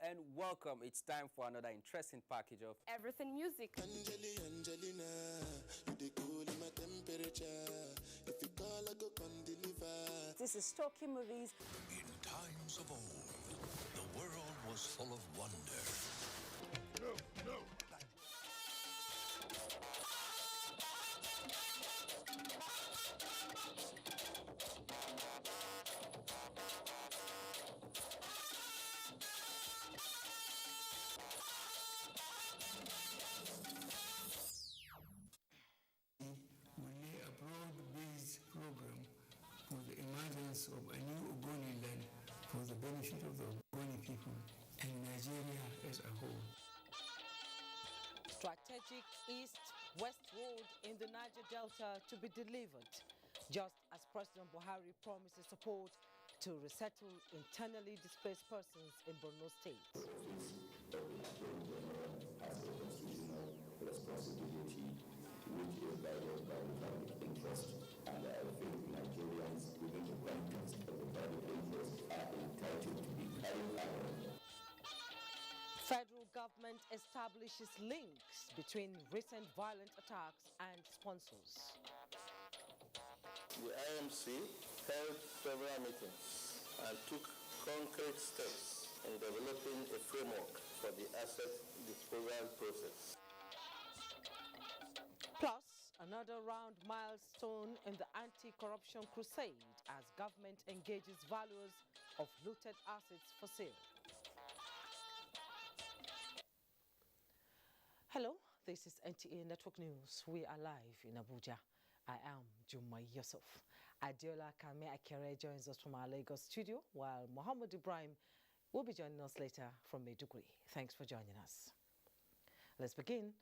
and welcome. It's time for another interesting package of Everything Music. Angelina, you dey cool in my temperature. If you call, I go come deliver. This is Talking Movies. In times of old, the world was full of wonder. No. Program for the emergence of a new Ogoni land for the benefit of the Ogoni people and Nigeria as a whole. Strategic East-West Road in the Niger Delta to be delivered, just as President Buhari promises support to resettle internally displaced persons in Borno State. Responsibility which is guided by the public interest, and I think Nigerians within the context of the public interest are entitled to be carried out. Federal government establishes links between recent violent attacks and sponsors. The IMC held several meetings and took concrete steps in developing a framework for the asset disposal process. Plus, another round milestone in the anti-corruption crusade as government engages valuers of looted assets for sale. Hello, this is NTA Network News. We are live in Abuja. I am Juma Yusuf. Adiola Kame Akere joins us from our Lagos studio, while Muhammad Ibrahim will be joining us later from Maiduguri. Thanks for joining us. Let's begin.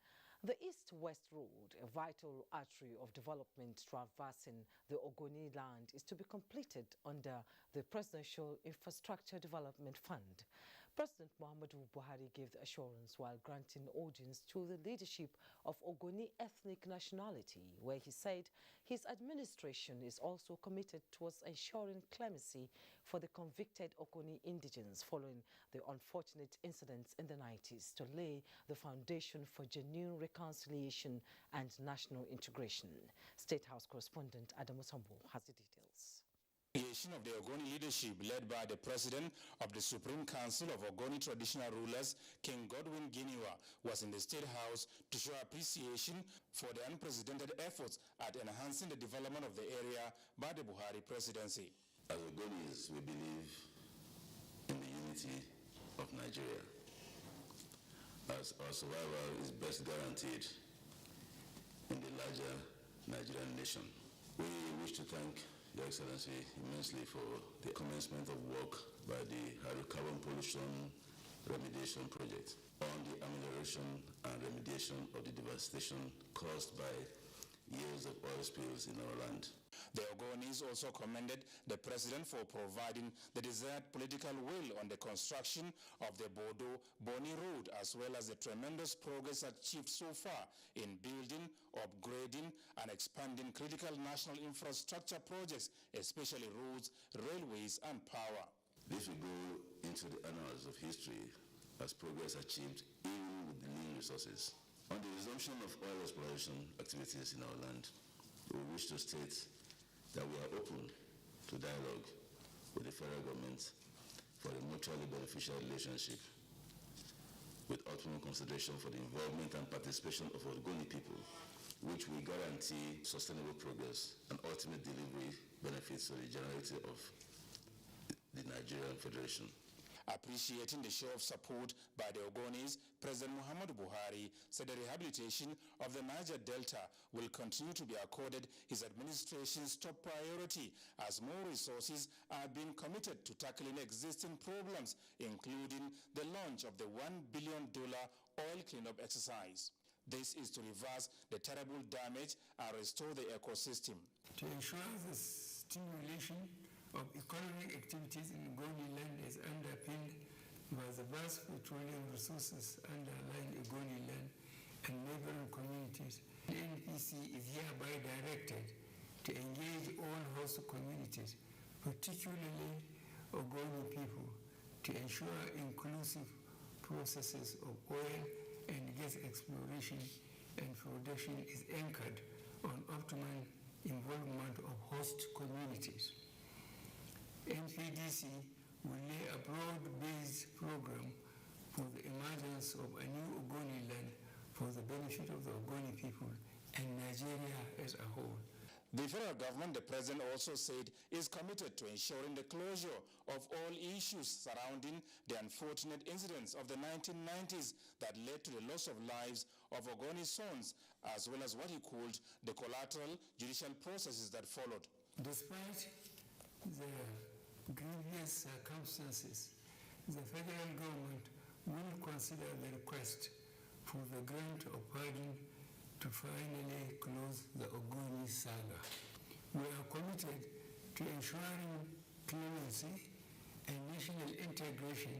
The East-West Road, a vital artery of development traversing the Ogoni land, is to be completed under the Presidential Infrastructure Development Fund. President Muhammadu Buhari gave the assurance while granting audience to the leadership of Ogoni ethnic nationality, where he said his administration is also committed towards ensuring clemency for the convicted Ogoni indigents following the unfortunate incidents in the 90s to lay the foundation for genuine reconciliation and national integration. State House correspondent Adamu Sambo has the details. The creation of the Ogoni leadership led by the president of the Supreme Council of Ogoni traditional rulers, King Godwin Giniwa, was in the State House to show appreciation for the unprecedented efforts at enhancing the development of the area by the Buhari presidency. As Ogonis, we believe in the unity of Nigeria, as our survival is best guaranteed in the larger Nigerian nation. We wish to thank Your Excellency immensely for the commencement of work by the hydrocarbon pollution remediation project on the amelioration and remediation of the devastation caused by years of oil spills in our land. The Ogonis also commended the president for providing the desired political will on the construction of the Boni Road, as well as the tremendous progress achieved so far in building, upgrading, and expanding critical national infrastructure projects, especially roads, railways, and power. This will go into the annals of history as progress achieved even with the lean resources. On the resumption of oil exploration activities in our land, we wish to state that we are open to dialogue with the federal government for a mutually beneficial relationship with ultimate consideration for the involvement and participation of Ogoni people, which will guarantee sustainable progress and ultimate delivery benefits to the generality of the Nigerian Federation. Appreciating the show of support by the Ogonis, President Muhammadu Buhari said the rehabilitation of the Niger Delta will continue to be accorded his administration's top priority as more resources are being committed to tackling existing problems, including the launch of the $1 billion oil cleanup exercise. This is to reverse the terrible damage and restore the ecosystem. To ensure the stimulation of economic activities in Ogoni land is underpinned by the vast petroleum resources underlying Ogoni land and neighboring communities. The NPC is hereby directed to engage all host communities, particularly Ogoni people, to ensure inclusive processes of oil and gas exploration and production is anchored on optimal involvement of host communities. NPDC will lay a broad-based program for the emergence of a new Ogoni land for the benefit of the Ogoni people and Nigeria as a whole. The federal government, the president also said, is committed to ensuring the closure of all issues surrounding the unfortunate incidents of the 1990s that led to the loss of lives of Ogoni sons, as well as what he called the collateral judicial processes that followed. Despite the grievous circumstances, the federal government will consider the request for the grant of pardon to finally close the Ogoni saga. We are committed to ensuring clemency and national integration.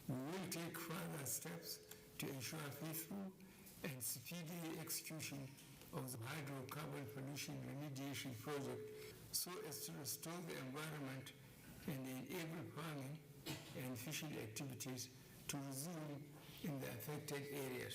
We will take further steps to ensure faithful and speedy execution of the hydrocarbon pollution remediation project so as to restore the environment and enable farming and fishing activities to resume in the affected areas.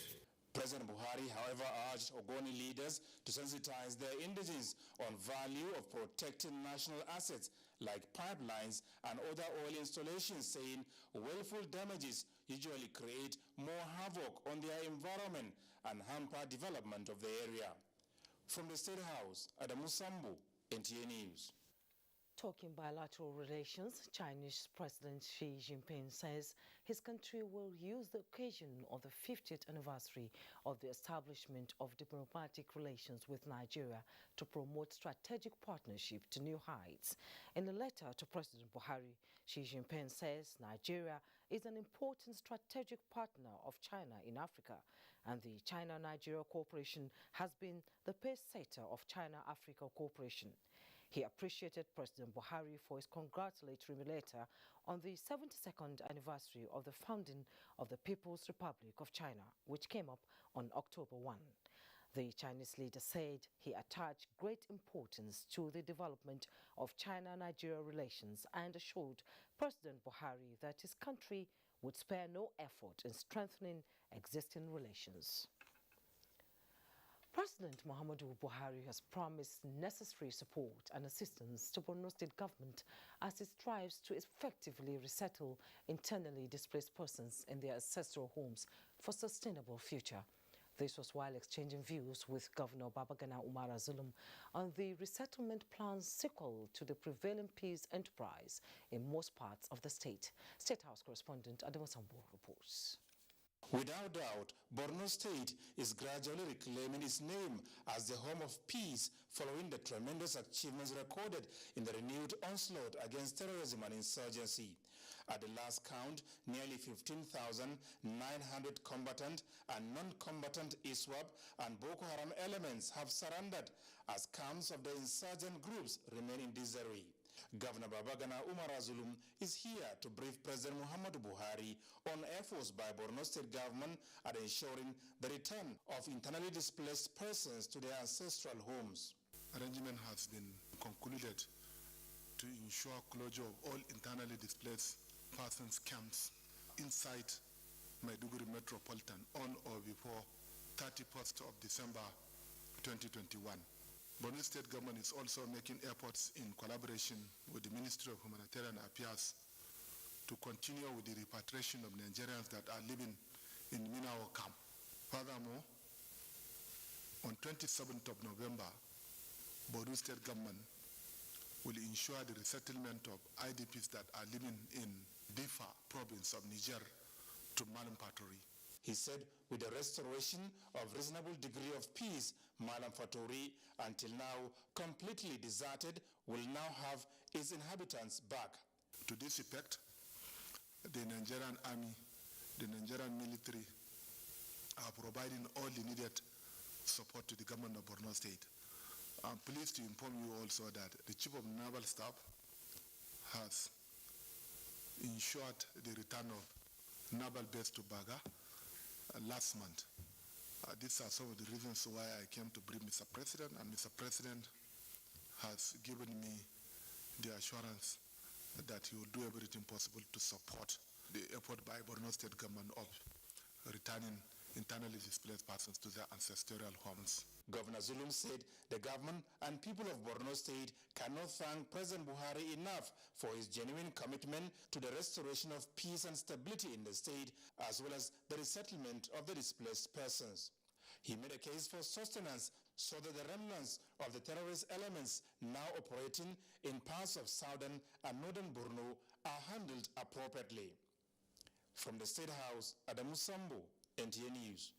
President Buhari, however, urged Ogoni leaders to sensitize their indigenes on value of protecting national assets like pipelines and other oil installations, saying willful damages usually create more havoc on their environment and hamper development of the area. From the State House, Adamu Sambu, NTA News. Talking bilateral relations, Chinese President Xi Jinping says his country will use the occasion of the 50th anniversary of the establishment of diplomatic relations with Nigeria to promote strategic partnership to new heights. In a letter to President Buhari, Xi Jinping says Nigeria is an important strategic partner of China in Africa, and the China-Nigeria cooperation has been the pace-setter of China-Africa cooperation. He appreciated President Buhari for his congratulatory letter on the 72nd anniversary of the founding of the People's Republic of China, which came up on October 1. The Chinese leader said he attached great importance to the development of China-Nigeria relations and assured President Buhari that his country would spare no effort in strengthening existing relations. President Muhammadu Buhari has promised necessary support and assistance to Borno State government as it strives to effectively resettle internally displaced persons in their ancestral homes for sustainable future. This was while exchanging views with Governor Babagana Umar Zulum on the resettlement plan's sequel to the prevailing peace enterprise in most parts of the state. State House correspondent Adamu Sambu reports. Without doubt, Borno State is gradually reclaiming its name as the home of peace following the tremendous achievements recorded in the renewed onslaught against terrorism and insurgency. At the last count, nearly 15,900 combatant and non-combatant ISWAP and Boko Haram elements have surrendered as camps of the insurgent groups remain in disarray. Governor Babagana Umar Zulum is here to brief President Muhammadu Buhari on efforts by Borno State government at ensuring the return of internally displaced persons to their ancestral homes. Arrangement has been concluded to ensure closure of all internally displaced persons camps inside Maiduguri Metropolitan on or before 31st of December 2021. Borno State government is also making efforts in collaboration with the Ministry of Humanitarian Affairs to continue with the repatriation of Nigerians that are living in Minao camp. Furthermore, on 27th of November, Borno State government will ensure the resettlement of IDPs that are living in Difa province of Niger to Malam Fatori. He said with the restoration of reasonable degree of peace, Malam Fatori, until now completely deserted, will now have its inhabitants back. To this effect, the Nigerian army, the Nigerian military are providing all the needed support to the government of Borno State. I'm pleased to inform you also that the Chief of Naval Staff has ensured the return of naval base to Baga last month. These are some of the reasons why I came to brief Mr. President, and Mr. President has given me the assurance that he will do everything possible to support the effort by Borno State government of returning internally displaced persons to their ancestral homes. Governor Zulum said the government and people of Borno State cannot thank President Buhari enough for his genuine commitment to the restoration of peace and stability in the state, as well as the resettlement of the displaced persons. He made a case for sustenance so that the remnants of the terrorist elements now operating in parts of southern and northern Borno are handled appropriately. From the State House, Adamu Sambo, NTA News.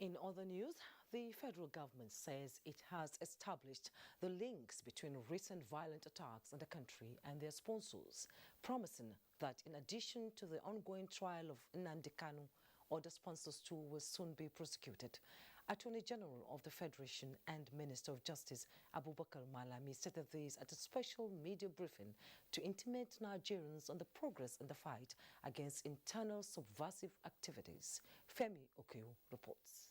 In other news, the federal government says it has established the links between recent violent attacks in the country and their sponsors, promising that in addition to the ongoing trial of Nnamdi Kanu, other sponsors too will soon be prosecuted. Attorney General of the Federation and Minister of Justice Abubakar Malami stated this at a special media briefing to intimate Nigerians on the progress in the fight against internal subversive activities. Femi Okeo reports.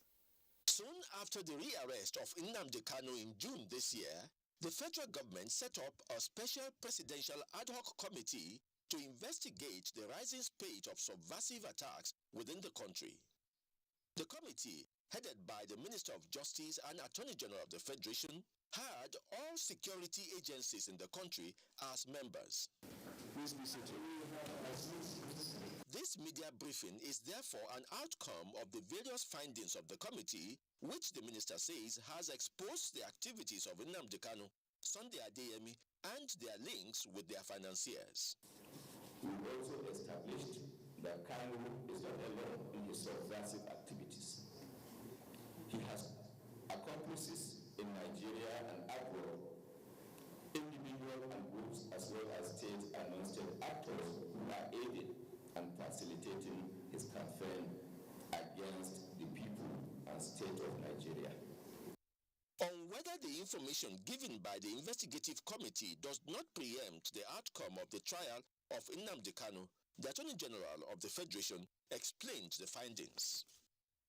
Soon after the rearrest of Nnamdi Kanu in June this year, the federal government set up a special presidential ad hoc committee to investigate the rising spate of subversive attacks within the country. The committee, headed by the Minister of Justice and Attorney General of the Federation, had all security agencies in the country as members. Please be seated. This media briefing is therefore an outcome of the various findings of the committee, which the minister says has exposed the activities of Nnamdi Kanu, Sunday Adeyemi, and their links with their financiers. We also established that Kanu is not alone in his subversive activities. He has accomplices in Nigeria and abroad, individual and groups, as well as state and non-state actors who are aiding and facilitating his campaign against the people and state of Nigeria. On whether the information given by the investigative committee does not preempt the outcome of the trial of Nnamdi Kanu, the Attorney General of the Federation explained the findings.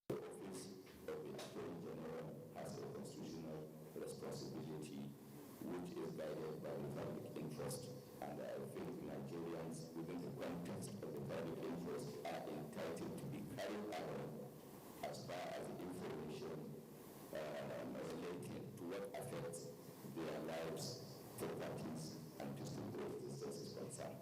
The Office of the Attorney General has a constitutional responsibility which is guided by the public interest, and I think Nigerians within the context of the public interest are entitled to be carried out as far as the information relating to what affects their lives, properties, and peaceful existence is concerned.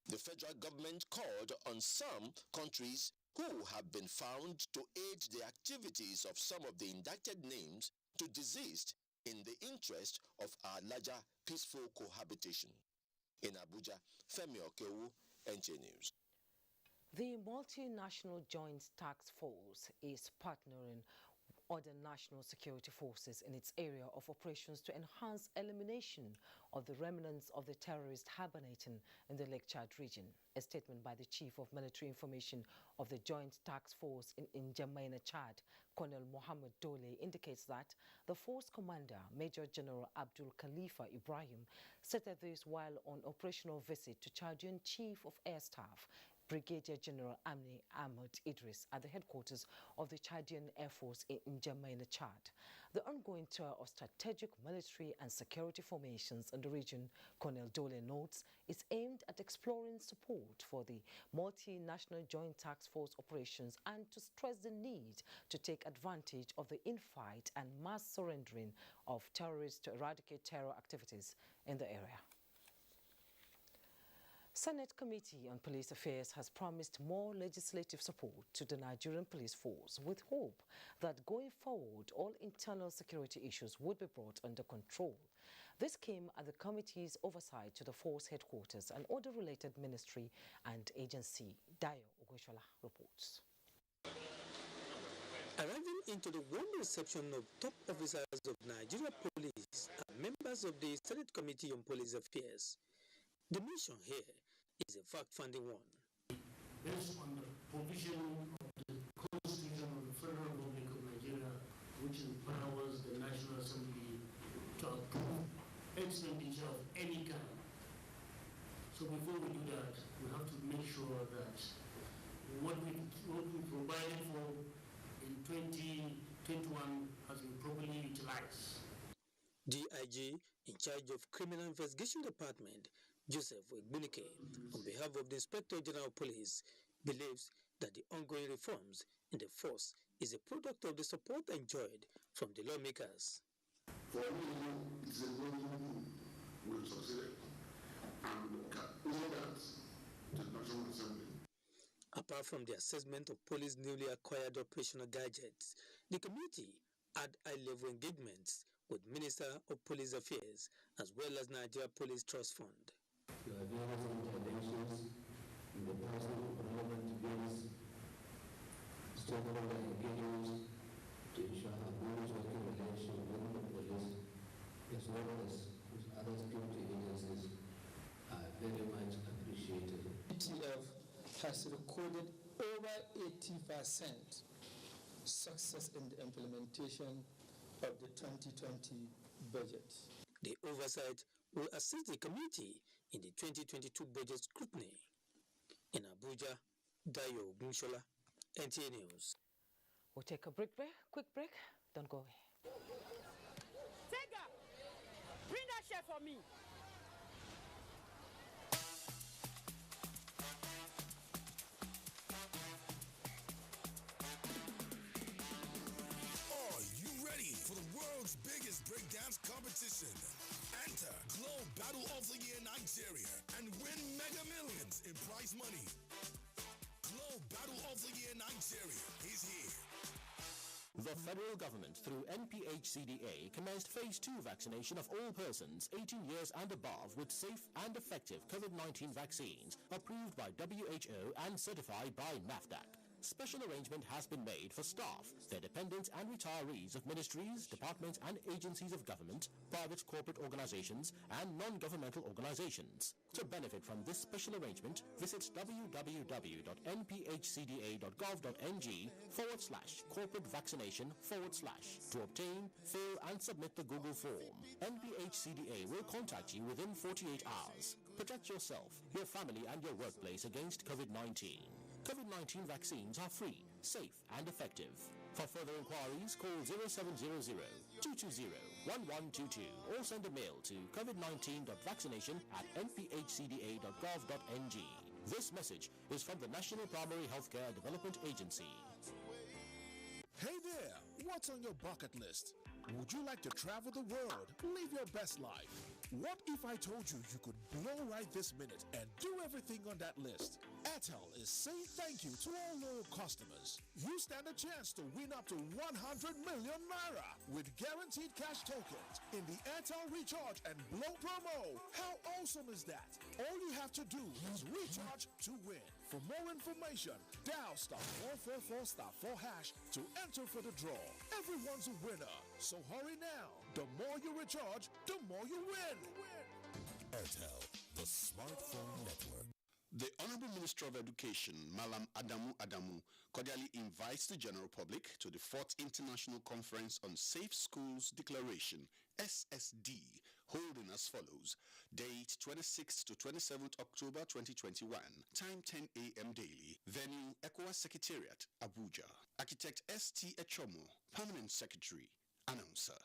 The federal government called on some countries who have been found to aid the activities of some of the indicted names to desist in the interest of our larger peaceful cohabitation. In Abuja, Femi Okewu, NTA News. The Multinational Joint Task Force is partnering other national security forces in its area of operations to enhance elimination of the remnants of the terrorists hibernating in the Lake Chad region. A statement by the Chief of Military Information of the Joint Task Force in N'Djamena, Chad, Colonel Mohammed Dole, indicates that the force commander, Major General Abdul Khalifa Ibrahim, said this while on operational visit to Chadian Chief of Air Staff, Brigadier General Amni Ahmed Idris, at the headquarters of the Chadian Air Force in N'Djamena, Chad. The ongoing tour of strategic military and security formations in the region, Colonel Dole notes, is aimed at exploring support for the multinational joint task force operations and to stress the need to take advantage of the infight and mass surrendering of terrorists to eradicate terror activities in the area. Senate Committee on Police Affairs has promised more legislative support to the Nigerian police force with hope that going forward all internal security issues would be brought under control. This came at the committee's oversight to the force headquarters and other related ministry and agency. Dayo Ogoni reports. Arriving into the warm reception of top officers of Nigeria Police and members of the Senate Committee on Police Affairs, the mission here is a fact-finding one. Based on the provision of the Constitution of the Federal Republic of Nigeria, which empowers the National Assembly to approve expenditure of any kind. So before we do that, we have to make sure that what we provided for in 2021 has been properly utilized. DIG in charge of Criminal Investigation Department, Joseph Ogbunike, on behalf of the Inspector General of Police, believes that the ongoing reforms in the force is a product of the support enjoyed from the lawmakers. For me, it's a wonderful we succeeded. And all that, the National Assembly. Apart from the assessment of police newly acquired operational gadgets, the committee had high-level engagements with Minister of Police Affairs as well as Nigeria Police Trust Fund. There are various interventions in the person of relevant bills, stakeholder engagements to ensure a good working relation with the police as well as with other security agencies are very much appreciated. ETF has recorded over 80% success in the implementation of the 2020 budget. The oversight will assist the committee in the 2022 budget scrutiny. In Abuja, Dayo Ogunshola, NTA News. We'll take a quick break. Don't go away. Tega, bring that chair for me. Are you ready for the world's biggest breakdance competition? Enter Globe Battle of the Year Nigeria and win mega millions in prize money. Globe Battle of the Year Nigeria is here. The federal government, through NPHCDA, commenced Phase 2 vaccination of all persons 18 years and above with safe and effective COVID-19 vaccines approved by WHO and certified by NAFDAC. Special arrangement has been made for staff, their dependents and retirees of ministries, departments and agencies of government, private corporate organizations and non-governmental organizations. To benefit from this special arrangement, visit www.nphcda.gov.ng/corporate vaccination/ to obtain, fill and submit the Google form. NPHCDA will contact you within 48 hours. Protect yourself, your family and your workplace against COVID-19. COVID-19 vaccines are free, safe and effective. For further inquiries, call 0700-220-1122 or send a mail to covid19.vaccination@nphcda.gov.ng. This message is from the National Primary Healthcare Development Agency. Hey there, what's on your bucket list? Would you like to travel the world, live your best life? What if I told you you could blow right this minute and do everything on that list? Airtel is saying thank you to all loyal customers. You stand a chance to win up to 100 million naira with guaranteed cash tokens in the Airtel Recharge and Blow promo. How awesome is that? All you have to do is recharge to win. For more information, dial *444*4# to enter for the draw. Everyone's a winner, so hurry now. The more you recharge, the more you win. Airtel, the smartphone network. The Honorable Minister of Education, Malam Adamu, cordially invites the general public to the 4th International Conference on Safe Schools Declaration, SSD, holding as follows. Date 26th to 27th October 2021, time 10 a.m. daily. Venue, ECOWAS Secretariat, Abuja. Architect S.T. Echomo, Permanent Secretary. Announcer.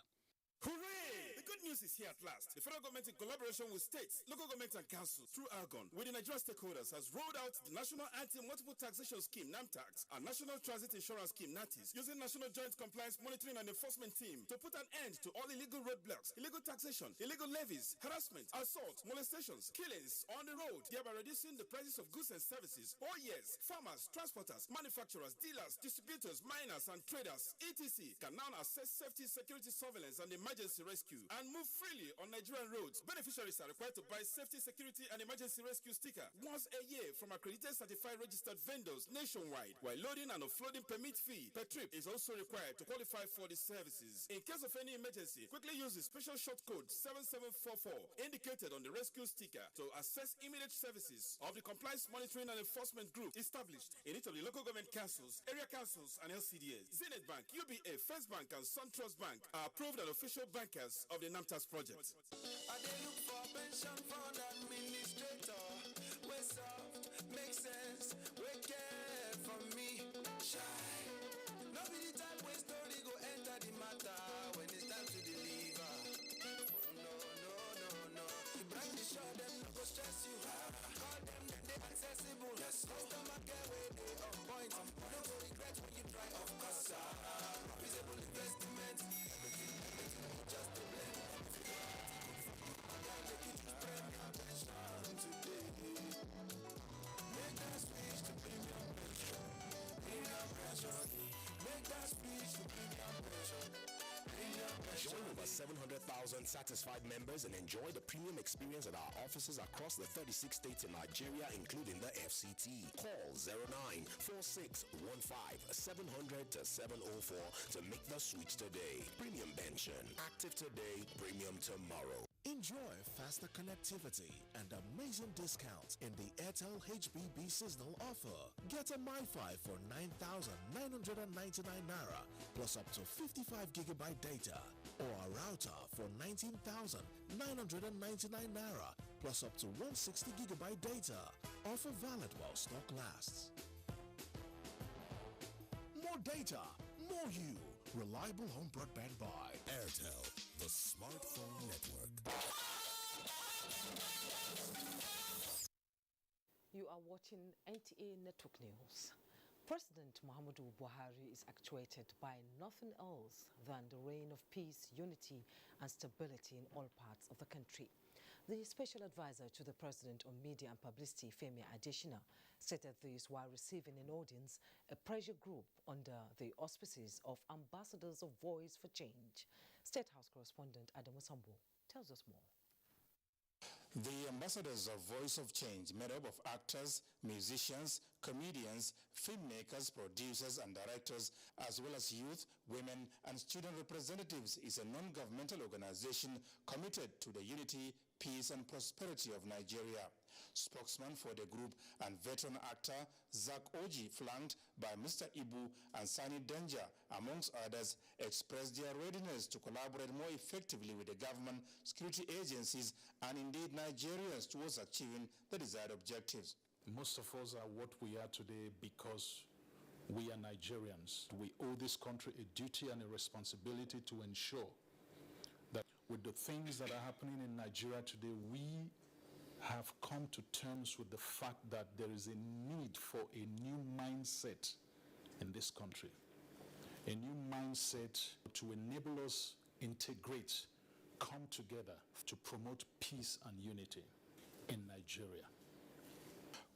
Hooray! The good news is here at last. The federal government, in collaboration with states, local governments and councils through Argon, with the Nigerian stakeholders, has rolled out the National Anti-Multiple Taxation Scheme, NAMTAX, and National Transit Insurance Scheme, NATIS, using National Joint Compliance Monitoring and Enforcement Team to put an end to all illegal roadblocks, illegal taxation, illegal levies, harassment, assault, molestations, killings on the road, thereby reducing the prices of goods and services. Oh yes, farmers, transporters, manufacturers, dealers, distributors, miners, and traders, etc. can now access safety, security, surveillance, and emergency rescue and move freely on Nigerian roads. Beneficiaries are required to buy safety, security, and emergency rescue sticker once a year from accredited certified registered vendors nationwide, while loading and offloading permit fee per trip is also required to qualify for the services. In case of any emergency, quickly use the special short code 7744 indicated on the rescue sticker to access immediate services of the Compliance Monitoring and Enforcement Group established in each of the local government councils, area councils, and LCDAs. Zenith Bank, UBA, First Bank, and SunTrust Bank are approved and official bankers of the NAMTAS project. I dey look for pension fund administrator. We soft, make sense, we care for me. Shy. No be the type when story go enter the matter when it's time to deliver. No. You bring the show, them no go stress you. Call them, they accessible. Yes, customer care where they on point. 700,000 satisfied members and enjoy the premium experience at our offices across the 36 states in Nigeria, including the FCT. Call 094615-700 to 704 to make the switch today. Premium pension. Active today, premium tomorrow. Enjoy faster connectivity and amazing discounts in the Airtel HBB seasonal offer. Get a MiFi for 9,999 Naira plus up to 55 gigabyte data, or a router for 19,999 Naira plus up to 160 gigabyte data. Offer valid while stock lasts. More data, more you. Reliable home broadband by Airtel, the smartphone network. You are watching NTA Network News. President Muhammadu Buhari is actuated by nothing else than the reign of peace, unity, and stability in all parts of the country. The special advisor to the president on media and publicity, Femi Adesina, stated this while receiving in audience a pressure group under the auspices of Ambassadors of Voice for Change. State House correspondent Adamu Sambo tells us more. The ambassadors of Voice of Change, made up of actors, musicians, comedians, filmmakers, producers and directors, as well as youth, women and student representatives, is a non-governmental organization committed to the unity, peace and prosperity of Nigeria. Spokesman for the group and veteran actor Zach Oji, flanked by Mr. Ibu and Sani Danger, amongst others, expressed their readiness to collaborate more effectively with the government, security agencies, and indeed Nigerians towards achieving the desired objectives. Most of us are what we are today because we are Nigerians. We owe this country a duty and a responsibility to ensure that with the things that are happening in Nigeria today, we have come to terms with the fact that there is a need for a new mindset in this country. A new mindset to enable us integrate, come together to promote peace and unity in Nigeria.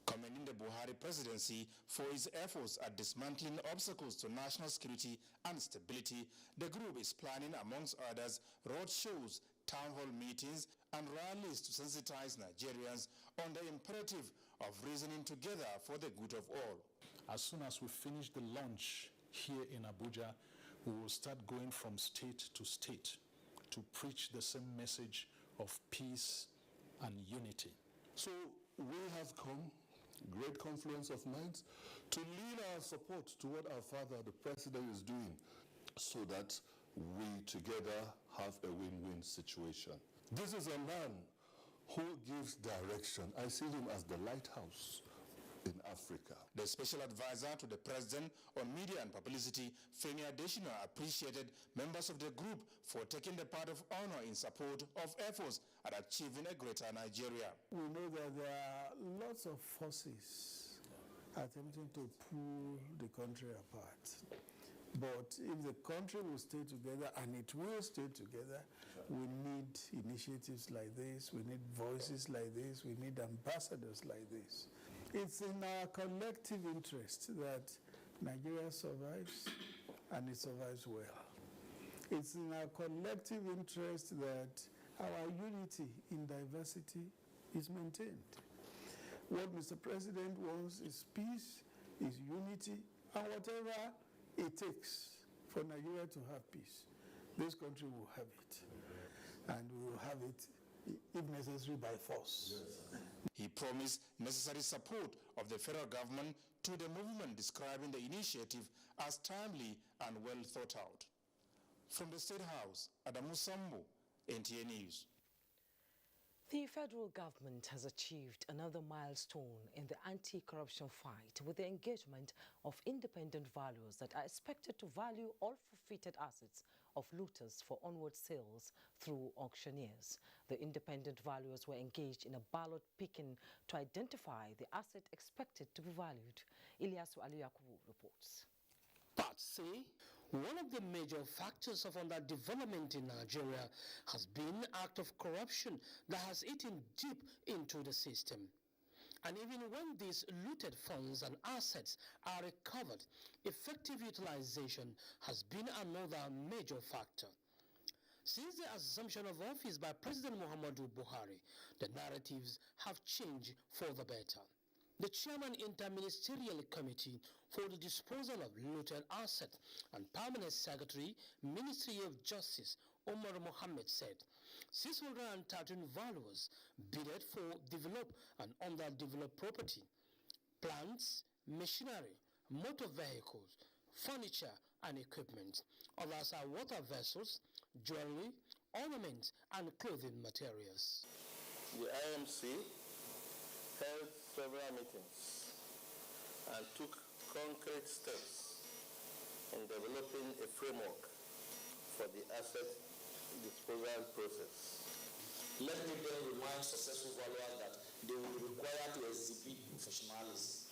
Commending the Buhari presidency for its efforts at dismantling obstacles to national security and stability, the group is planning, amongst others, road shows, town hall meetings, and rallies to sensitize Nigerians on the imperative of reasoning together for the good of all. As soon as we finish the launch here in Abuja, we will start going from state to state to preach the same message of peace and unity. So we have come, great confluence of minds, to lean our support to what our father, the president, is doing, so that we together have a win-win situation. This is a man who gives direction. I see him as the lighthouse in Africa. The special advisor to the president on media and publicity, Femi Adesina, appreciated members of the group for taking the part of honor in support of efforts at achieving a greater Nigeria. We know that there are lots of forces attempting to pull the country apart. But if the country will stay together, and it will stay together, we need initiatives like this, we need voices like this, we need ambassadors like this. It's in our collective interest that Nigeria survives, and it survives well. It's in our collective interest that our unity in diversity is maintained. What Mr. President wants is peace, is unity, and whatever it takes for Nigeria to have peace, this country will have it. And we will have it, if necessary, by force. Yes. He promised necessary support of the federal government to the movement, describing the initiative as timely and well thought out. From the State House, Adamu Sambo, NTA News. The federal government has achieved another milestone in the anti-corruption fight with the engagement of independent valuers that are expected to value all forfeited assets of looters for onward sales through auctioneers. The independent valuers were engaged in a ballot picking to identify the asset expected to be valued. Ilyasu Aliyakubu reports. But say, one of the major factors of underdevelopment in Nigeria has been the act of corruption that has eaten deep into the system. And even when these looted funds and assets are recovered, effective utilization has been another major factor. Since the assumption of office by President Muhammadu Buhari, the narratives have changed for the better. The chairman Interministerial Committee for the Disposal of Looted Assets and Permanent Secretary, Ministry of Justice, Omar Mohammed said 613 valuers bidded for developed and underdeveloped property, plants, machinery, motor vehicles, furniture and equipment. Others are water vessels, jewelry, ornaments and clothing materials. The IMC held several meetings and took concrete steps in developing a framework for the asset disposal process. Let me then remind successful valuers that they will be required to exhibit professionalism.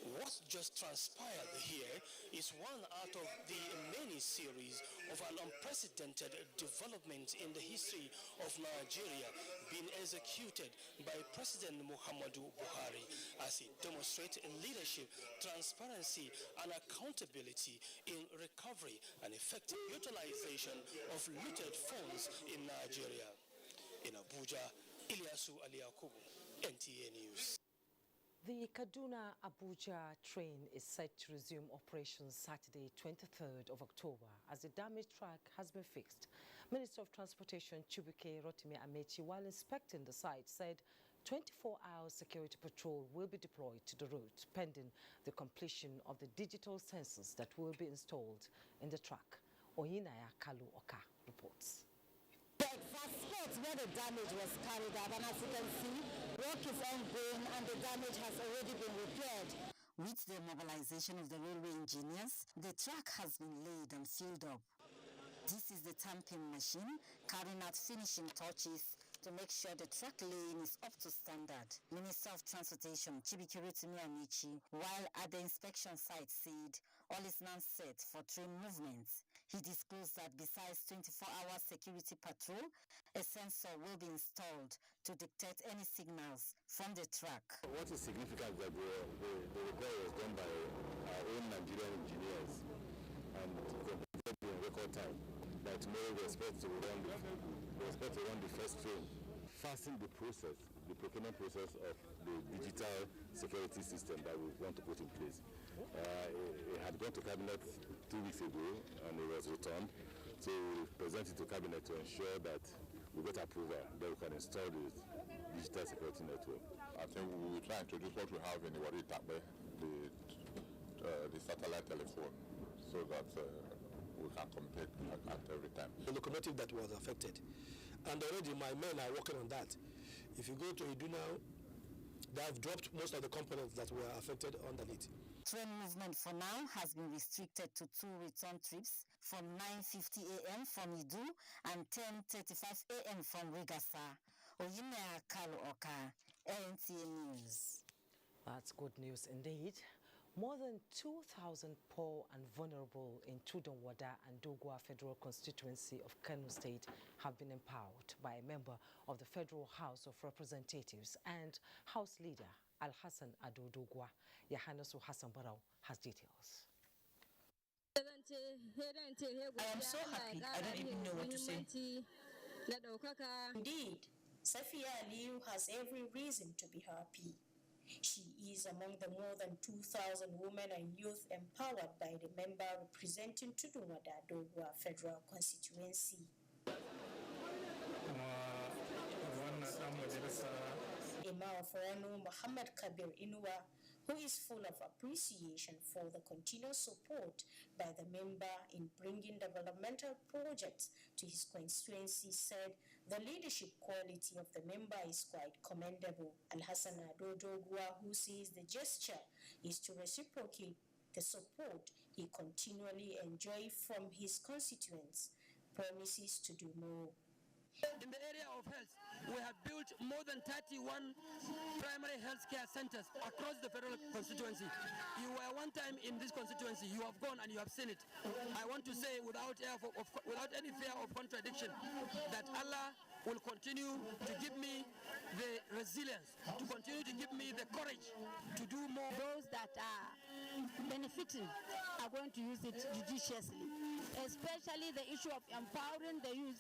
What just transpired here is one out of the many series of an unprecedented development in the history of Nigeria being executed by President Muhammadu Buhari as he demonstrates leadership, transparency and accountability in recovery and effective utilization of looted funds in Nigeria. In Abuja, Ilyasu Aliyakubu, NTA News. The Kaduna-Abuja train is set to resume operations Saturday, 23rd of October, as the damaged track has been fixed. Minister of Transportation Chibuike Rotimi Amechi, while inspecting the site, said 24-hour security patrol will be deployed to the route, pending the completion of the digital sensors that will be installed in the track. Oyinaya Kalu Oka reports. The exact spot where the damage was carried out, and as you can see, work is ongoing and the damage has already been repaired. With the mobilization of the railway engineers, the track has been laid and filled up. This is the tamping machine carrying out finishing touches to make sure the track laying is up to standard. Minister of Transportation Chibuike Rotimi Amechi, while at the inspection site, said all is now set for train movements. He disclosed that besides 24-hour security patrol, a sensor will be installed to detect any signals from the track. What is significant is that the repair was done by our own Nigerian engineers and completed in record time. By tomorrow we expect to run the first train. Fasten the process, the procurement process of the digital security system that we want to put in place. It had gone to Cabinet 2 weeks ago and it was returned. So we present it to Cabinet to ensure that we get approval that we can install the digital security network. I think we will try and introduce what we have in the Wari Tabe, the satellite telephone, so that we can communicate at every time. The locomotive that was affected, and already my men are working on that. If you go to Iduna, they have dropped most of the components that were affected underneath. Train movement for now has been restricted to 2 return trips from 9:50 a.m. from Idu and 10:35 a.m. from Rigasa. Oyinaya Kalu Oka, NTA News. That's good news indeed. More than 2,000 poor and vulnerable in Tudunwada and Dogwa Federal Constituency of Kano State have been empowered by a member of the Federal House of Representatives and House Leader Al-Hassan Ado Dogwa. Yahanasu Hassan Barau has details. I am so happy, I don't even know what to say. Indeed, Safia Aliyu has every reason to be happy. She is among the more than 2,000 women and youth empowered by the member representing Tudunwada Dogwa Federal Constituency. Imam Forano Muhammad Kabir Inuwa, who is full of appreciation for the continuous support by the member in bringing developmental projects to his constituency, said the leadership quality of the member is quite commendable. Al-Hassan Ado Dogwa, who sees the gesture is to reciprocate the support he continually enjoys from his constituents, promises to do more. In the area of health, we have built more than 31 primary health care centers across the federal constituency. You were one time in this constituency, you have gone and you have seen it. I want to say without any fear of contradiction that Allah will continue to give me the resilience, to continue to give me the courage to do more. Those that are benefiting are going to use it judiciously, especially the issue of empowering the youth,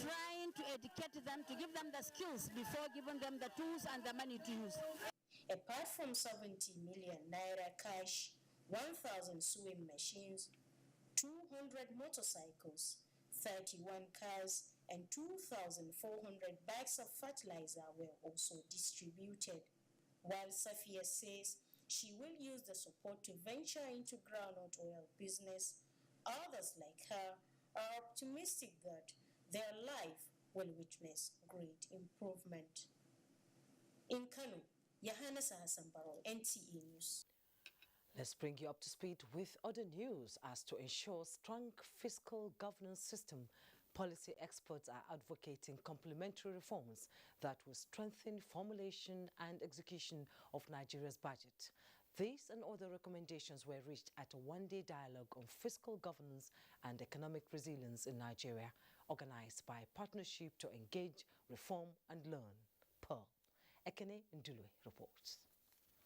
trying to educate them, to give them the skills before giving them the tools and the money to use. Apart from 70 million naira cash, 1,000 sewing machines, 200 motorcycles, 31 cars, and 2,400 bags of fertilizer were also distributed. While Safia says she will use the support to venture into groundnut oil business, others like her are optimistic that their life will witness great improvement. In Kano, Yahana Hassan Barrow, NTA News. Let's bring you up to speed with other news. As to ensure strong fiscal governance system, policy experts are advocating complementary reforms that will strengthen formulation and execution of Nigeria's budget. These and other recommendations were reached at a one-day dialogue on fiscal governance and economic resilience in Nigeria, organized by Partnership to Engage, Reform and Learn, PEARL. Ekene Ndulwe reports.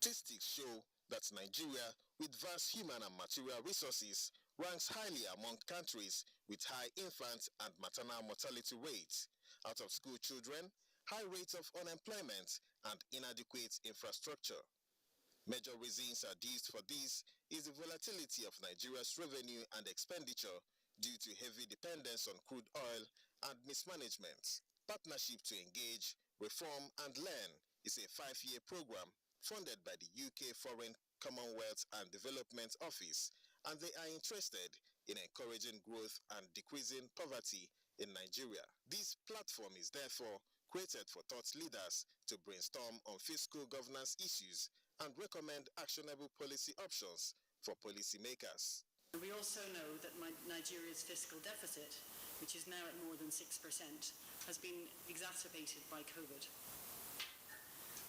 Statistics show that Nigeria, with vast human and material resources, ranks highly among countries with high infant and maternal mortality rates, out-of-school children, high rates of unemployment, and inadequate infrastructure. Major reasons adduced for this is the volatility of Nigeria's revenue and expenditure due to heavy dependence on crude oil and mismanagement. Partnership to Engage, Reform and Learn is a 5-year program funded by the UK Foreign, Commonwealth and Development Office, and they are interested in encouraging growth and decreasing poverty in Nigeria. This platform is therefore created for thought leaders to brainstorm on fiscal governance issues and recommend actionable policy options for policymakers. We also know that Nigeria's fiscal deficit, which is now at more than 6%, has been exacerbated by COVID.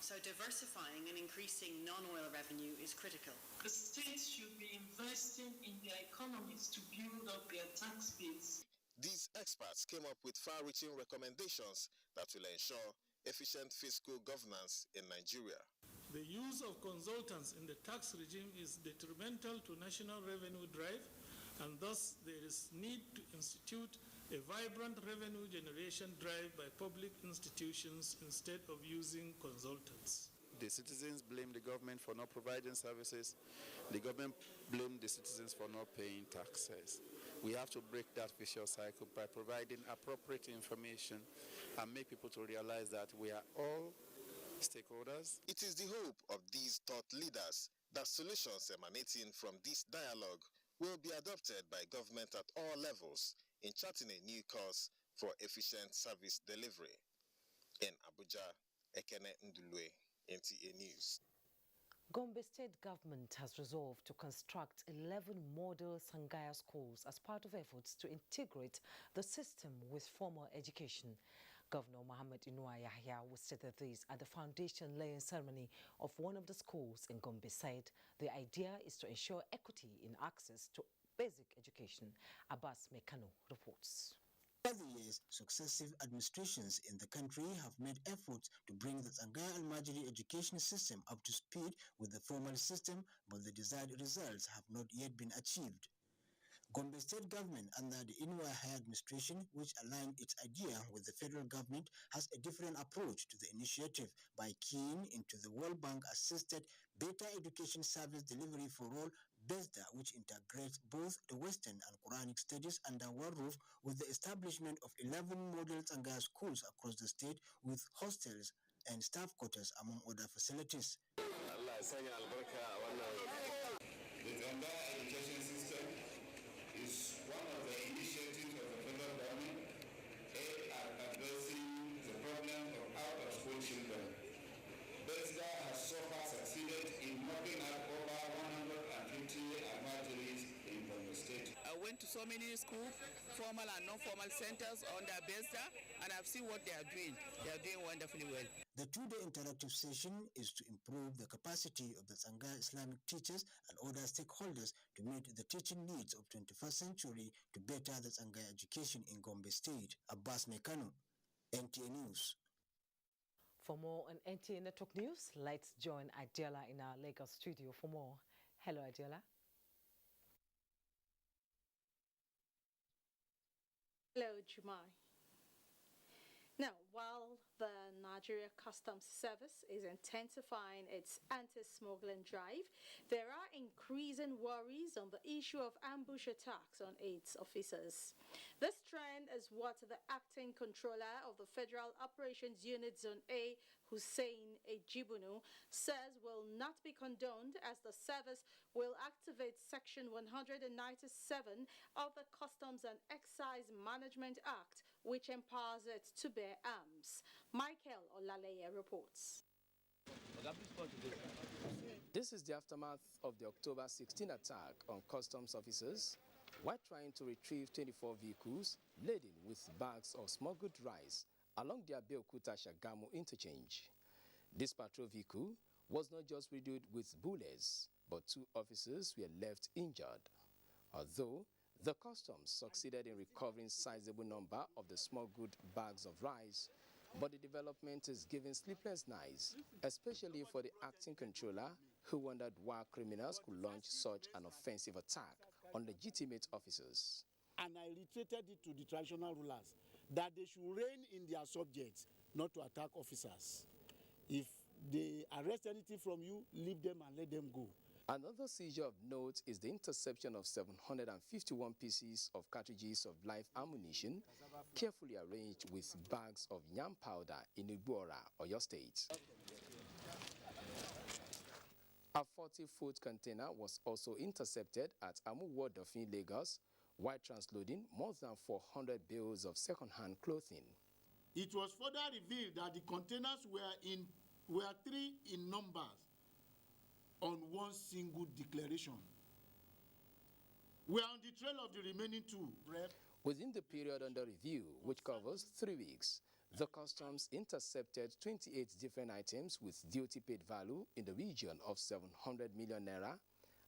So diversifying and increasing non-oil revenue is critical. The states should be investing in their economies to build up their tax base. These experts came up with far-reaching recommendations that will ensure efficient fiscal governance in Nigeria. The use of consultants in the tax regime is detrimental to national revenue drive, and thus there is need to institute a vibrant revenue generation drive by public institutions instead of using consultants. The citizens blame the government for not providing services. The government blames the citizens for not paying taxes. We have to break that vicious cycle by providing appropriate information and make people to realize that we are all stakeholders. It is the hope of these thought leaders that solutions emanating from this dialogue will be adopted by government at all levels in charting a new course for efficient service delivery. In Abuja, Ekene Ndulwe, NTA News. Gombe State Government has resolved to construct 11 model Sangaya schools as part of efforts to integrate the system with formal education. Governor Mohammed Inua Yahya stated this at the foundation-laying ceremony of one of the schools in Gombe. Said the idea is to ensure equity in access to basic education. Abbas Mekano reports. Over the years, successive administrations in the country have made efforts to bring the Sangaya Al-Majiri education system up to speed with the formal system, but the desired results have not yet been achieved. Gombe State Government under the Inua Yahya administration, which aligned its idea with the federal government, has a different approach to the initiative by keying into the World Bank assisted Better Education Service Delivery for All, BESDA, which integrates both the Western and Quranic studies under one roof, with the establishment of 11 model Sangaya schools across the state with hostels and staff quarters among other facilities. The Sangaya education system is one of the initiatives of the federal government aimed at addressing the problem of out-of-school children. BESDA has so far succeeded in mopping up over 150 Al-Majiris in the state. I went to so many schools, formal and non-formal centers under BESDA, and I've seen what they are doing. They are doing wonderfully well. The two-day interactive session is to improve the capacity of the Sangaya Islamic teachers and other stakeholders to meet the teaching needs of 21st century to better the Sangaya education in Gombe State. Abbas Mekano, NTA News. For more on NTA Network News, let's join Adela in our Lagos studio for more. Hello, Adiola. Hello, Jumai. Now, while the Nigeria Customs Service is intensifying its anti-smuggling drive, there are increasing worries on the issue of ambush attacks on its officers. This trend is what the acting controller of the Federal Operations Unit Zone A, Hussein Ejibunu, says will not be condoned, as the service will activate Section 197 of the Customs and Excise Management Act, which empowers it to bear arms. Michael Olaleye reports. This is the aftermath of the October 16 attack on customs officers while trying to retrieve 24 vehicles laden with bags of smuggled rice along the Abeokuta-Shagamu interchange. This patrol vehicle was not just riddled with bullets, but 2 officers were left injured. Although the customs succeeded in recovering a sizable number of the smuggled bags of rice, but the development is giving sleepless nights, especially for the acting controller, who wondered why criminals could launch such an offensive attack on legitimate officers. And I reiterated it to the traditional rulers that they should rein in their subjects, not to attack officers. If they arrest anything from you, leave them and let them go. Another seizure of note is the interception of 751 pieces of cartridges of live ammunition, carefully arranged with bags of yam powder in Igbora, Oyo State. A 40-foot container was also intercepted at Amuwo-Dofin, Lagos, while transloading more than 400 bales of second-hand clothing. It was further revealed that the containers were 3 in numbers on one single declaration. We are on the trail of the remaining 2, Rep. Within the period under review, which covers 3 weeks, the customs intercepted 28 different items with duty-paid value in the region of 700 million naira,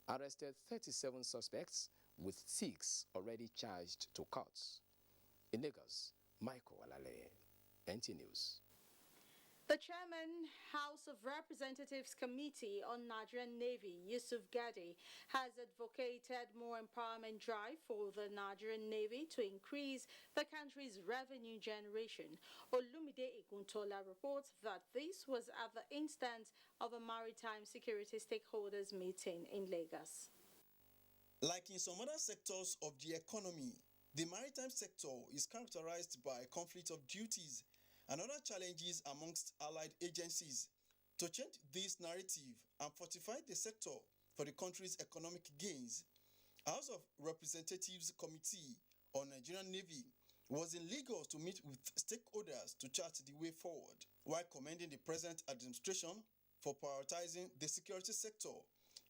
arrested 37 suspects, with 6 already charged to courts. In Lagos, Michael Olaleye, NTA News. The Chairman, House of Representatives Committee on Nigerian Navy, Yusuf Gadi, has advocated more empowerment drive for the Nigerian Navy to increase the country's revenue generation. Olumide Iguntola reports that this was at the instance of a maritime security stakeholders meeting in Lagos. Like in some other sectors of the economy, the maritime sector is characterized by a conflict of duties and other challenges amongst allied agencies. To change this narrative and fortify the sector for the country's economic gains, House of Representatives Committee on Nigerian Navy was in Lagos to meet with stakeholders to chart the way forward, while commending the present administration for prioritizing the security sector.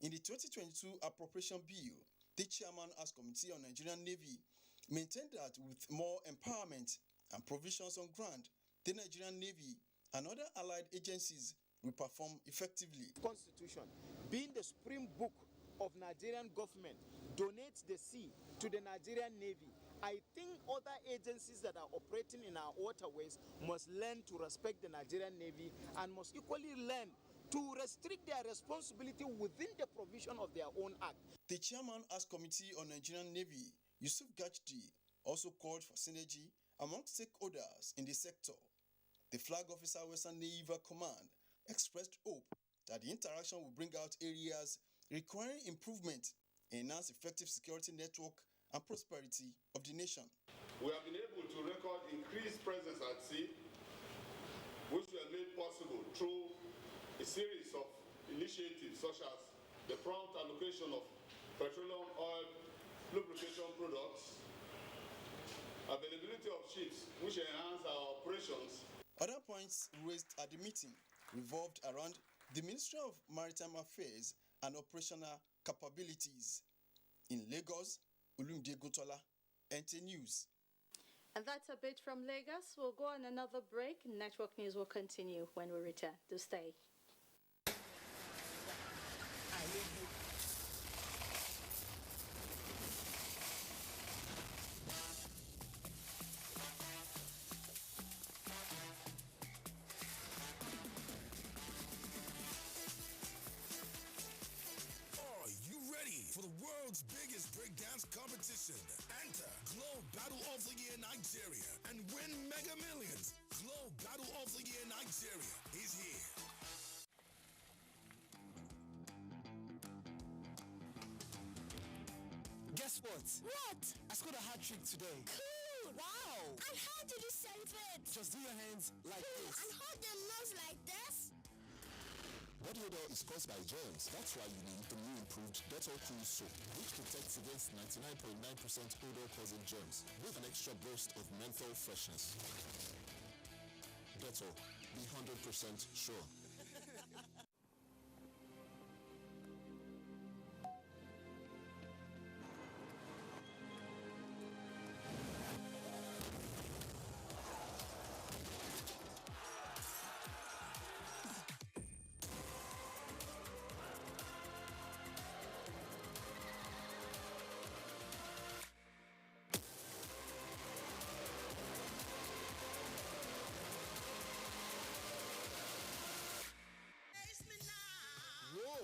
In the 2022 appropriation bill, the Chairman House Committee on Nigerian Navy maintained that with more empowerment and provisions on ground, the Nigerian Navy and other allied agencies will perform effectively. Constitution, being the supreme book of Nigerian government, donates the sea to the Nigerian Navy. I think other agencies that are operating in our waterways must learn to respect the Nigerian Navy and must equally learn to restrict their responsibility within the provision of their own act. The Chairman House Committee on Nigerian Navy, Yusuf Gadi, also called for synergy among stakeholders in the sector. The Flag Officer Western Naval Command expressed hope that the interaction will bring out areas requiring improvement and enhance effective security network and prosperity of the nation. We have been able to record increased presence at sea, which were made possible through a series of initiatives such as the prompt allocation of petroleum oil lubrication products, availability of ships which enhance our operations. Other points raised at the meeting revolved around the Ministry of Maritime Affairs and operational capabilities. In Lagos, Olumide Iguntola, NTA News. And that's a bit from Lagos. We'll go on another break. Network News will continue when we return. To stay. Are you world's biggest breakdance competition. Enter Globe Battle of the Year Nigeria and win Mega Millions. Globe Battle of the Year Nigeria is here. Guess what? What? I scored a hat trick today. Cool! Wow! And how did you celebrate? Just do your hands like this. And hold your nose like this? Body odor is caused by germs. That's why you need the new improved Dettol Cool Soap, which protects against 99.9% odor-causing germs with an extra burst of menthol freshness. Dettol, be 100% sure.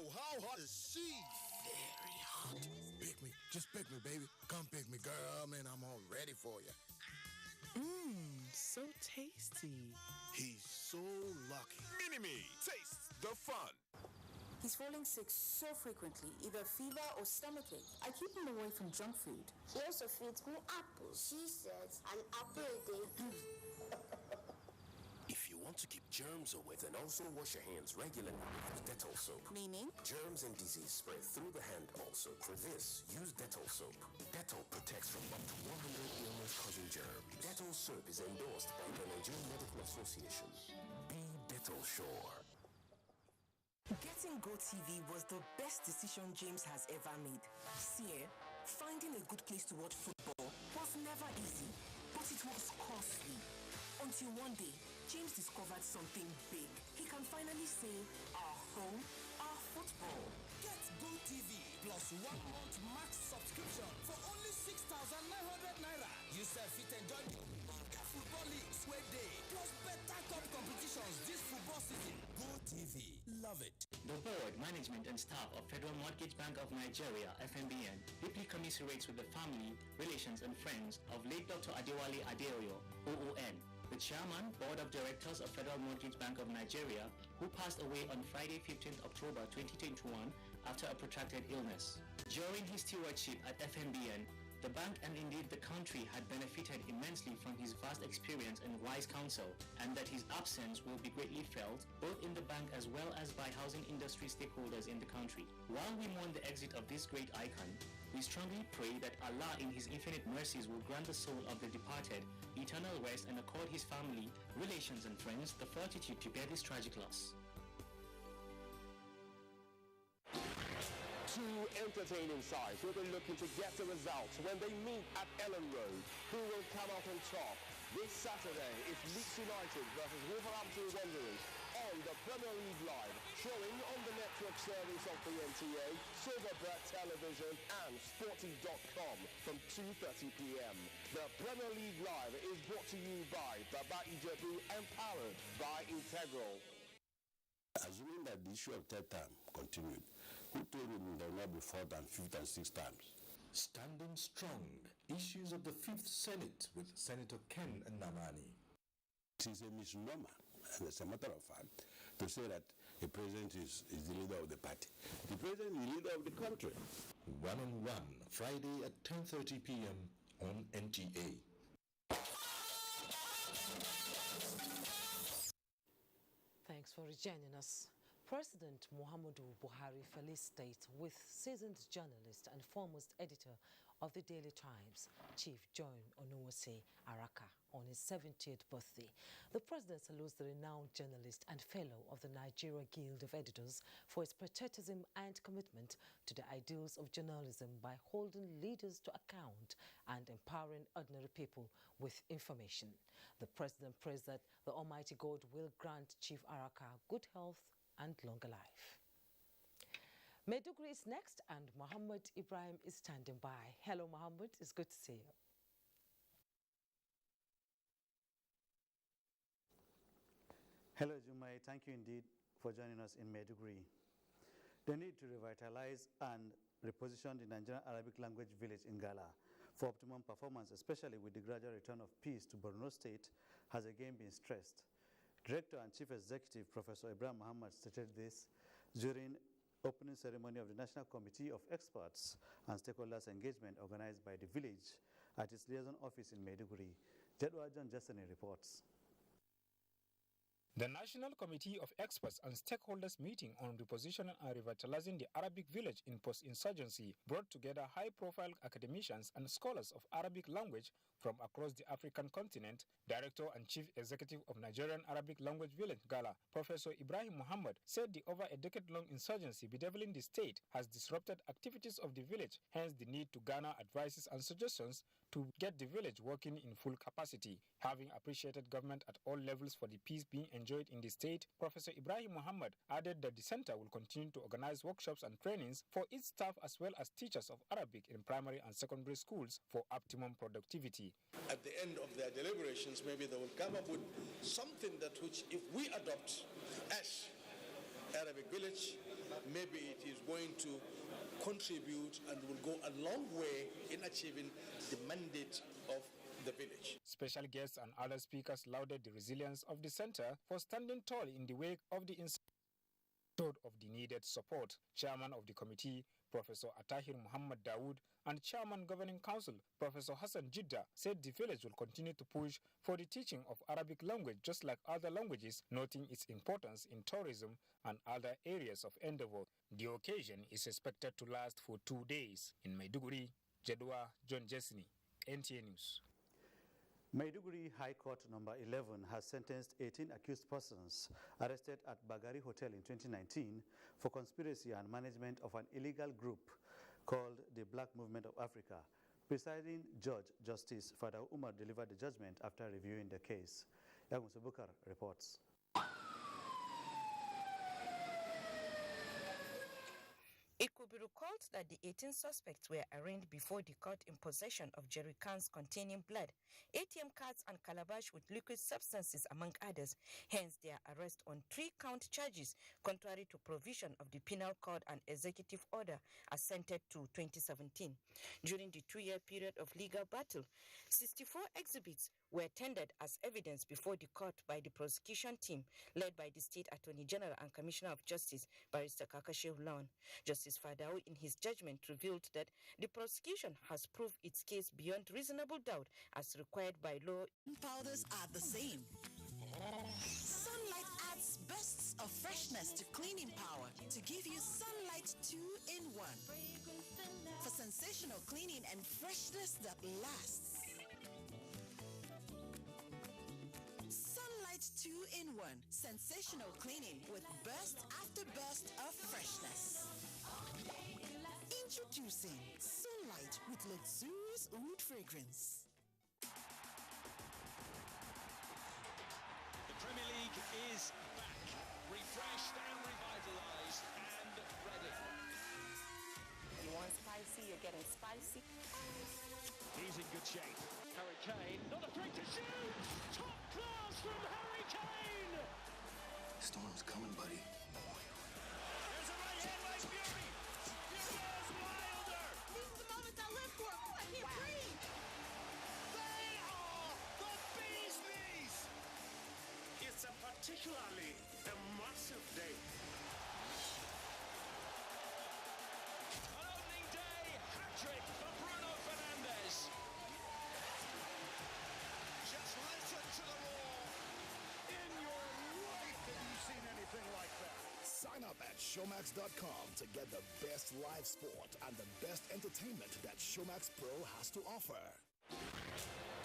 How hot is she? Very hot. Pick me. Just pick me, baby. Come pick me, girl. Man, I'm all ready for you. So tasty. He's so lucky. Mini-Me. Taste the fun. He's falling sick so frequently, either fever or stomachache. I keep him away from junk food. He also feeds me apples. She says an apple a day. If you want to keep germs away, then also wash your hands regularly with Dettol soap. Meaning? Germs and disease spread through the hand also. For this, use Dettol soap. Dettol protects from up to 100 illness-causing germs. Dettol soap is endorsed by the Nigerian Medical Association. Be Dettol sure. Getting GoTV was the best decision James has ever made. See, finding a good place to watch football was never easy, but it was costly. Until one day, James discovered something big. He can finally say, our home, our football. Get GoTV plus 1 month max subscription for only 6,900 naira. You fit enjoy the Banca Football Leagues where day, plus better cup competitions this football season. GoTV, love it. The board, management and staff of Federal Mortgage Bank of Nigeria, FMBN, deeply commiserates with the family, relations and friends of late Dr. Adewale Adeoyo, OON, the Chairman, Board of Directors of Federal Mortgage Bank of Nigeria, who passed away on Friday, 15th October 2021 after a protracted illness. During his stewardship at FMBN, the bank and indeed the country had benefited immensely from his vast experience and wise counsel, and that his absence will be greatly felt both in the bank as well as by housing industry stakeholders in the country. While we mourn the exit of this great icon, we strongly pray that Allah in His infinite mercies will grant the soul of the departed eternal rest and accord his family, relations and friends the fortitude to bear this tragic loss. Two entertaining sides will be looking to get the results when they meet at Ellen Road. Who will come out on top? This Saturday is Leeds United versus Wolverhampton Wanderers on the Premier League Live, showing on the network service of the NTA, Silverbird Television and Sporty.com from 2:30 p.m. The Premier League Live is brought to you by Baba Ijebu and powered by Integral. Assuming that the issue of third term continued, who told him there will not be fourth and fifth and sixth terms? Standing strong. Issues of the Fifth Senate with Senator Ken Nnamani. It is a misnomer, and as a matter of fact, to say that the president is the leader of the party. The president is the leader of the country. 1-on-1, Friday at 10:30 p.m. on NTA. Thanks for joining us. President Muhammadu Buhari felicitates with seasoned journalist and foremost editor of the Daily Times, Chief John Onwusi Araka, on his 70th birthday. The president salutes the renowned journalist and fellow of the Nigeria Guild of Editors for his patriotism and commitment to the ideals of journalism by holding leaders to account and empowering ordinary people with information. The president prays that the Almighty God will grant Chief Araka good health and longer life. Maiduguri is next and Muhammad Ibrahim is standing by. Hello Muhammad, it's good to see you. Hello Jumai, thank you indeed for joining us in Maiduguri. The need to revitalize and repositioned the Nigerian Arabic language village in Gala for optimum performance, especially with the gradual return of peace to Borno State, has again been stressed. Director and Chief Executive Professor Ibrahim Muhammad stated this during opening ceremony of the National Committee of Experts and Stakeholders Engagement organized by the village at its liaison office in Maiduguri. Jedwa John Justini reports. The National Committee of Experts and Stakeholders meeting on repositioning and revitalizing the Arabic village in post-insurgency brought together high-profile academicians and scholars of Arabic language from across the African continent. Director and Chief Executive of Nigerian Arabic Language Village, Gala, Professor Ibrahim Muhammad, said the over a decade-long insurgency bedeviling the state has disrupted activities of the village, hence the need to garner advices and suggestions to get the village working in full capacity. Having appreciated government at all levels for the peace being enjoyed in the state, Professor Ibrahim Muhammad added that the center will continue to organize workshops and trainings for its staff as well as teachers of Arabic in primary and secondary schools for optimum productivity. At the end of their deliberations, maybe they will come up with something that which, if we adopt as Arabic village, maybe it is going to contribute and will go a long way in achieving the mandate of the village. Special guests and other speakers lauded the resilience of the center for standing tall in the wake of the of the needed support. Chairman of the committee, Professor Atahir Muhammad Dawood, and Chairman Governing Council, Professor Hassan Jidda, said the village will continue to push for the teaching of Arabic language just like other languages, noting its importance in tourism and other areas of endeavor. The occasion is expected to last for 2 days. In Maiduguri, Jedwa John Jesney, NTA News. Maiduguri High Court number 11 has sentenced 18 accused persons arrested at Bagari Hotel in 2019 for conspiracy and management of an illegal group called the Black Movement of Africa. Presiding Judge Justice Father Umar delivered the judgment after reviewing the case. Yagun Subukar reports. It could be recalled that the 18 suspects were arraigned before the court in possession of jerry cans containing blood, ATM cards and calabash with liquid substances, among others. Hence, their arrest on 3-count charges, contrary to provision of the Penal Code and Executive Order assented to 2017. During the 2-year period of legal battle, 64 exhibits were tendered as evidence before the court by the prosecution team led by the State Attorney General and Commissioner of Justice, Barrister Kakashew Lawan. Justice Fadao, in his judgment, revealed that the prosecution has proved its case beyond reasonable doubt as required by law. Powders are the same. Sunlight adds bursts of freshness to cleaning power to give you Sunlight 2-in-1 for sensational cleaning and freshness that lasts. Sunlight 2-in-1, sensational cleaning with burst after burst of freshness. Introducing Sunlight with luxurious oud fragrance. The Premier League is back, refreshed and revitalized and ready. You want spicy, you're getting spicy. He's in good shape. Harry Kane, not afraid to shoot! Top class from Harry Kane! Storm's coming, buddy. There's a right hand by Fury! Here goes Wilder! This is the moment I live for! I can't breathe! They are the bee's knees! It's a particularly massive day. On opening day, hat-trick for Bruno Fernandes. Just listen to the roar. In your life have you seen anything like that? Sign up at Showmax.com to get the best live sport and the best entertainment that Showmax Pro has to offer.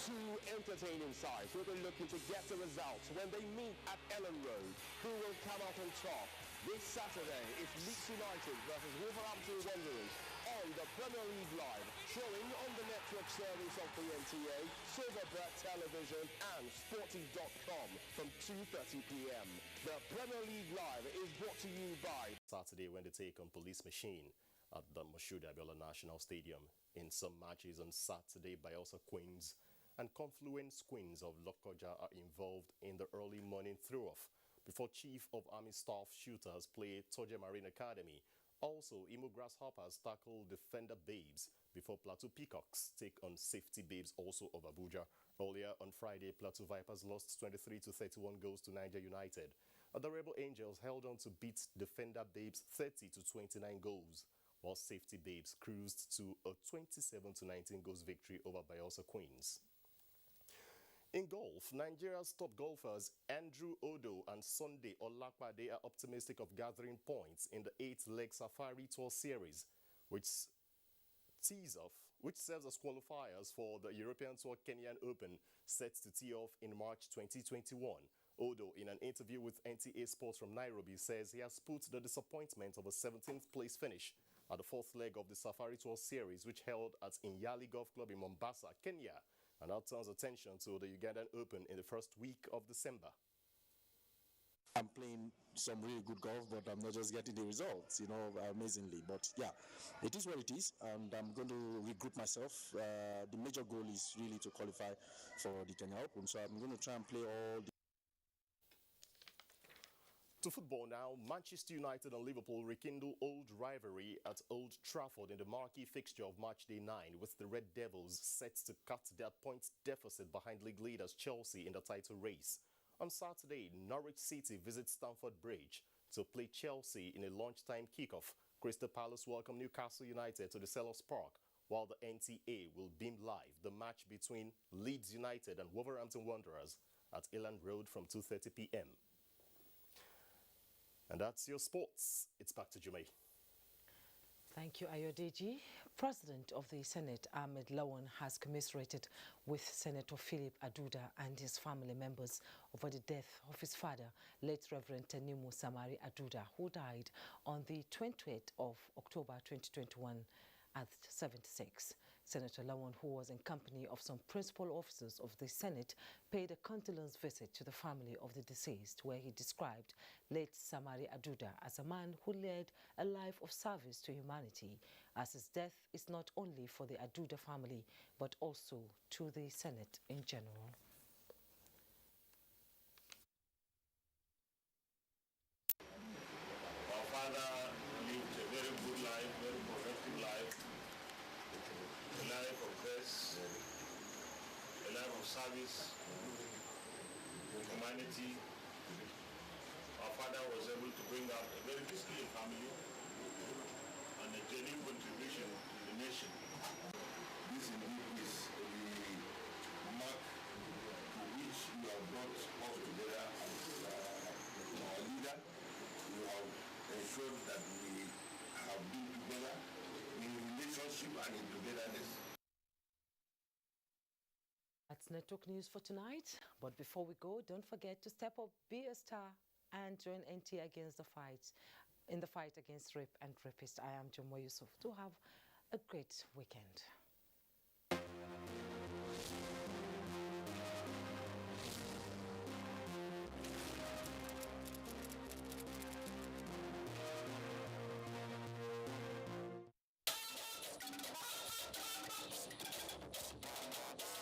Two entertaining sides will be looking to get the results when they meet at Ellen Road. Who will come out on top? This Saturday, it's Leeds United versus Wolverhampton Wanderers on the Premier League Live, showing on the network service of the NTA, Silverbird Television and Sporty.com from 2:30 p.m. The Premier League Live is brought to you by Saturday when they take on Police Machine at the Moshood Abiola National Stadium. In some matches on Saturday, Bayelsa Queens and Confluence Queens of Lokoja are involved in the early morning throw-off before Chief of Army Staff Shooters play Toje Marine Academy Also, Imo Grasshoppers tackle Defender Babes before Plateau Peacocks take on Safety Babes, also of Abuja. Earlier on Friday, Plateau Vipers lost 23 to 31 goals to Niger United. The Rebel Angels held on to beat Defender Babes 30 to 29 goals, while Safety Babes cruised to a 27 to 19 goals victory over Bayelsa Queens. In golf, Nigeria's top golfers Andrew Odo and Sunday Olakpade are optimistic of gathering points in the 8-leg Safari Tour Series, which serves as qualifiers for the European Tour Kenyan Open, set to tee off in March 2021. Odo, in an interview with NTA Sports from Nairobi, says he has put the disappointment of a 17th place finish at the 4th leg of the Safari Tour Series, which held at Inyali Golf Club in Mombasa, Kenya, and now turns attention to the Ugandan Open in the first week of December. I'm playing some really good golf, but I'm not just getting the results, amazingly. But yeah, it is what it is, and I'm going to regroup myself. The major goal is really to qualify for the Kenya Open, so I'm going to try and play all the... To football now, Manchester United and Liverpool rekindle old rivalry at Old Trafford in the marquee fixture of Match Day 9, with the Red Devils set to cut their points deficit behind league leaders Chelsea in the title race. On Saturday, Norwich City visits Stamford Bridge to play Chelsea in a lunchtime kickoff. Crystal Palace welcome Newcastle United to the Selhurst Park, while the NTA will beam live the match between Leeds United and Wolverhampton Wanderers at Elland Road from 2:30 p.m. And that's your sports. It's back to Jumay. Thank you, Ayodeji. President of the Senate, Ahmed Lawan, has commiserated with Senator Philip Aduda and his family members over the death of his father, late Reverend Tenimu Samari Aduda, who died on the 20th of October 2021 at 76. Senator Lawan, who was in company of some principal officers of the Senate, paid a condolence visit to the family of the deceased, where he described late Samari Aduda as a man who led a life of service to humanity, as his death is not only for the Aduda family, but also to the Senate in general. Our father lived a very good life, very productive life. A life of grace, a life of service to humanity. Our father was able to bring up a very disciplined family and a genuine contribution to the nation. This indeed is the mark to which you have brought us together as our leader. You have ensured that we have been together in relationship and in togetherness. That's Network News for tonight. But before we go, don't forget to step up, be a star, and join NTA in the fight against rape and rapists. I am Jomo Yusuf. Do have a great weekend.